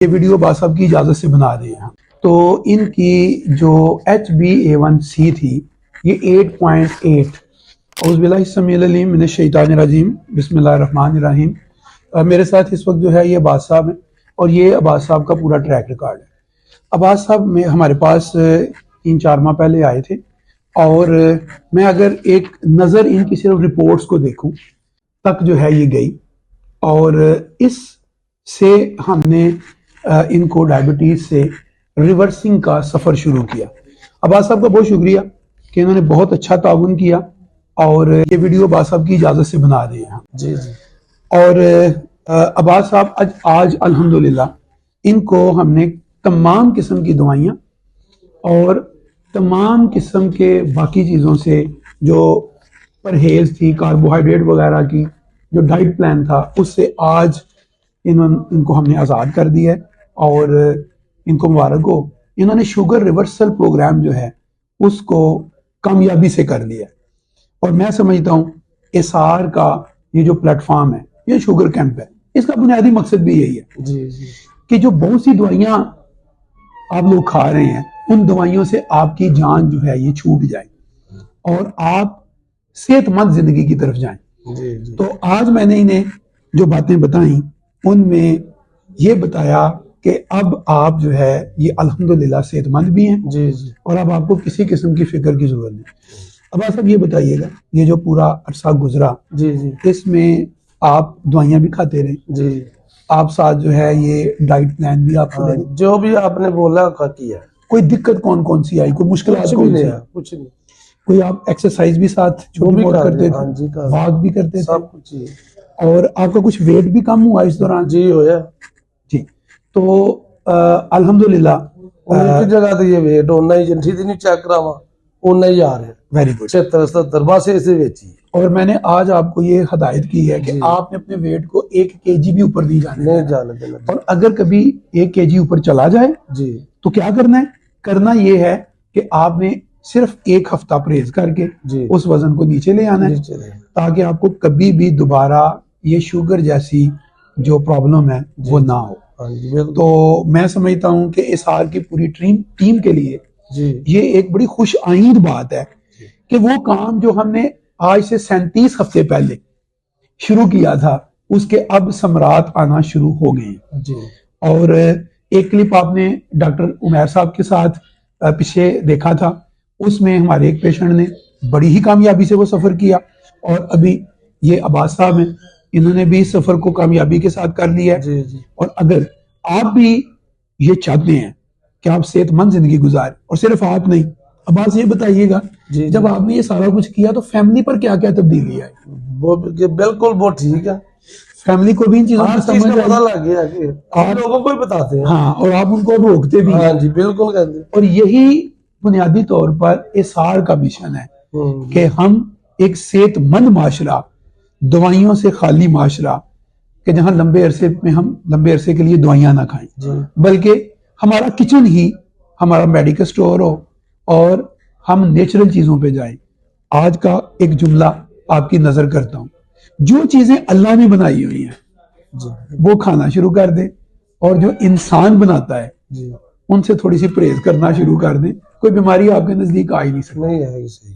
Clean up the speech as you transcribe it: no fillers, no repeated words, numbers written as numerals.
یہ ویڈیو باصاب کی اجازت سے بنا رہے ہیں تو ان کی جو HbA1c تھی یہ 8.8 اعوذ باللہ السمیع العلیم من الشیطان الرجیم بسم اللہ الرحمن الرحیم۔ میرے ساتھ اس وقت جو ہے یہ عباس صاحب ہیں اور یہ عباس صاحب کا پورا ٹریک ریکارڈ ہے۔ عباس صاحب میں ہمارے پاس 3-4 ماہ پہلے آئے تھے اور میں اگر ایک نظر ان کی صرف رپورٹس کو دیکھوں تک جو ہے یہ گئی اور اس سے ہم نے ان کو ڈائبٹیز سے ریورسنگ کا سفر شروع کیا۔ عباس صاحب کا بہت شکریہ کہ انہوں نے بہت اچھا تعاون کیا اور یہ ویڈیو عباس صاحب کی اجازت سے بنا رہے ہیں جی اور عباس صاحب آج الحمدللہ ان کو ہم نے تمام قسم کی دوائیاں اور تمام قسم کے باقی چیزوں سے جو پرہیز تھی کاربوہائیڈریٹ وغیرہ کی جو ڈائٹ پلان تھا اس سے آج ان کو ہم نے آزاد کر دیا ہے اور ان کو مبارک ہو، انہوں نے شوگر ریورسل پروگرام جو ہے اس کو کامیابی سے کر لیا ہے۔ اور میں سمجھتا ہوں اسار کا یہ جو پلیٹ فارم ہے یہ شوگر کیمپ ہے، اس کا بنیادی مقصد بھی یہی ہے جی کہ جو بہت سی دوائیاں آپ لوگ کھا رہے ہیں ان دوائیوں سے آپ کی جان جو ہے یہ چھوٹ جائے اور آپ صحت مند زندگی کی طرف جائیں۔ تو آج میں نے انہیں جو باتیں بتائیں ان میں یہ بتایا کہ اب آپ جو ہے یہ الحمدللہ صحت مند بھی ہیں اور اب آپ کو کسی قسم کی فکر کی ضرورت نہیں۔ اب آپ یہ بتائیے گا یہ جو پورا عرصہ گزرا اس میں آپ دوائیاں بھی کھاتے رہے، آپ ساتھ جو ہے یہ ڈائٹ پلان بھی آپ کو جو بھی آپ نے بولا کیا، کوئی دقت کون سی آئی، کوئی مشکلات کون سی؟ کچھ نہیں، کوئی آپ ایکسرسائز بھی ساتھ چھوٹی موٹ کرتے تھے، واک بھی کرتے تھے، سب کچھ، اور آپ کا کچھ ویٹ بھی کم ہوا اس دوران؟ جی ہویا جی۔ تو الحمدللہ ان کی جگہ تو یہ ویٹ ہونا ہی جنٹھی نہیں چیک کراوا ہونا ہی آ رہا ہے، ویری گڈ، 76-77 بس ایسے ویچی ہے۔ اور میں نے آج آپ کو یہ ہدایت کی ہے کہ آپ نے اپنے ویٹ کو 1 kg بھی اوپر نہیں جانے دینا، اور اگر کبھی 1 kg اوپر چلا جائے جی تو کیا کرنا ہے؟ کرنا یہ ہے کہ آپ نے صرف 1 ہفتہ پرہیز کر کے اس وزن کو نیچے لے آنا ہے تاکہ آپ کو کبھی بھی دوبارہ یہ شوگر جیسی جو پرابلم ہے وہ نہ ہو۔ تو میں سمجھتا ہوں کہ اسار کی پوری ٹیم کے لیے یہ ایک بڑی خوش آئند بات ہے کہ وہ کام جو ہم نے آج سے 37 ہفتے پہلے شروع کیا تھا اس کے اب ثمرات آنا شروع ہو گئے ہیں۔ اور ایک کلپ آپ نے ڈاکٹر عمیر صاحب کے ساتھ پیچھے دیکھا تھا، اس میں ہمارے ایک پیشنٹ نے بڑی ہی کامیابی سے وہ سفر کیا اور ابھی یہ عباس صاحب ہیں، انہوں نے بھی سفر کو کامیابی کے ساتھ کر لیا ہے۔ اور اگر آپ بھی یہ چاہتے ہیں کہ آپ صحت مند زندگی گزاریں، اور صرف آپ نہیں، عباس یہ بتائیے گا جب آپ نے یہ سارا کچھ کیا تو فیملی پر کیا کیا تبدیلی آئی؟ بالکل بہت ٹھیک ہے، فیملی کو بھی ان چیزوں کی سمجھ پتہ لگ گیا کہ آپ لوگوں کو ہی بتاتے ہیں، ہاں، اور آپ ان کو روکتے بھی ہیں۔ جی بالکل کہتے ہیں، اور یہی بنیادی طور پر اسار کا مشن ہے کہ ہم ایک صحت مند معاشرہ، دوائیوں سے خالی معاشرہ، کہ جہاں لمبے عرصے کے لیے دوائیاں نہ کھائیں بلکہ ہمارا کچن ہی ہمارا میڈیکل سٹور ہو اور ہم نیچرل چیزوں پہ جائیں۔ آج کا ایک جملہ آپ کی نظر کرتا ہوں، جو چیزیں اللہ نے بنائی ہوئی ہیں وہ کھانا شروع کر دیں، اور جو انسان بناتا ہے ان سے تھوڑی سی پرہیز کرنا شروع کر دیں، کوئی بیماری آپ کے نزدیک آ ہی نہیں سکتی۔